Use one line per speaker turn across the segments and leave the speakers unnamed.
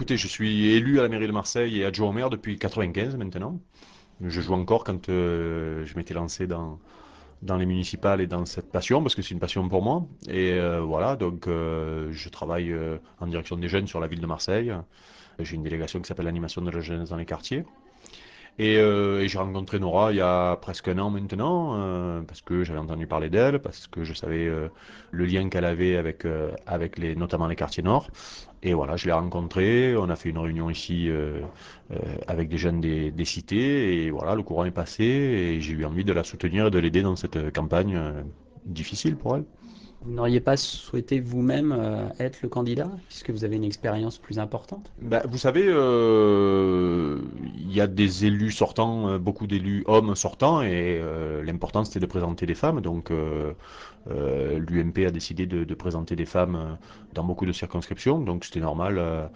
écoutez, je suis élu à la mairie de Marseille et adjoint au maire depuis 95 maintenant. Je joue encore quand je m'étais lancé dans les municipales et dans cette passion, parce que c'est une passion pour moi. Et voilà, donc je travaille en direction des jeunes sur la ville de Marseille. J'ai une délégation qui s'appelle l'animation de la jeunesse dans les quartiers. Et j'ai rencontré Nora il y a presque un an maintenant, parce que j'avais entendu parler d'elle, parce que je savais le lien qu'elle avait avec notamment les quartiers nord. Et voilà, je l'ai rencontrée, on a fait une réunion ici avec des jeunes des cités, et voilà, le courant est passé, et j'ai eu envie de la soutenir et de l'aider dans cette campagne difficile pour elle.
Vous n'auriez pas souhaité vous-même être le candidat, puisque vous avez une expérience plus importante?
Bah, vous savez, il y a des élus sortants, beaucoup d'élus hommes sortants, et l'important c'était de présenter des femmes. Donc l'UMP a décidé de présenter des femmes dans beaucoup de circonscriptions. Donc c'était normal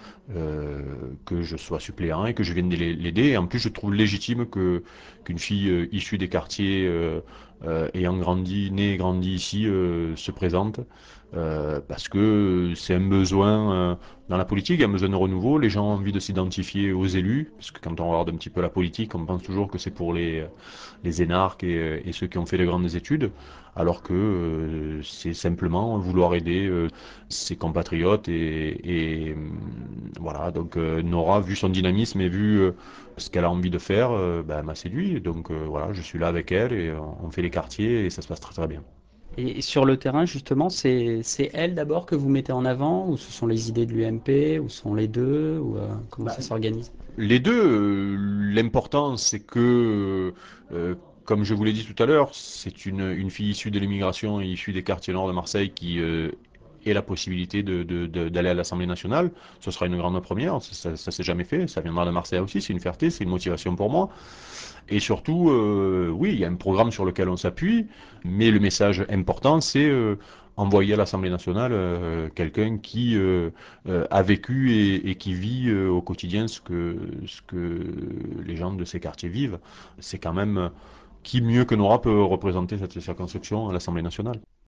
que je sois suppléant et que je vienne l'aider. Et en plus, je trouve légitime qu'une fille issue des quartiers, ayant grandi, née et grandi ici, se présente. Parce que c'est un besoin dans la politique, il y a un besoin de renouveau. Les gens ont envie de s'identifier aux élus, parce que quand on regarde un petit peu la politique, on pense toujours que c'est pour les énarques et ceux qui ont fait les grandes études, alors que c'est simplement vouloir aider ses compatriotes. Voilà, donc Nora, vu son dynamisme et vu ce qu'elle a envie de faire, ben, elle m'a séduit. Donc voilà, je suis là avec elle et on fait les quartiers et ça se passe très très bien.
Et sur le terrain, justement, c'est elle d'abord que vous mettez en avant, ou ce sont les idées de l'UMP, ou ce sont les deux, ou comment
Bah,
ça s'organise?
les deux, l'important c'est que, comme je vous l'ai dit tout à l'heure, c'est une fille issue de l'immigration et issue des quartiers nord de Marseille qui ait la possibilité d'aller à l'Assemblée nationale. Ce sera une grande première, ça s'est jamais fait, ça viendra de Marseille aussi, c'est une fierté, c'est une motivation pour moi. Et surtout, oui, il y a un programme sur lequel on s'appuie, mais le message important, c'est envoyer à l'Assemblée nationale quelqu'un qui a vécu et qui vit au quotidien ce que les gens de ces quartiers vivent. C'est quand même qui mieux que Nora peut représenter cette circonscription à l'Assemblée nationale.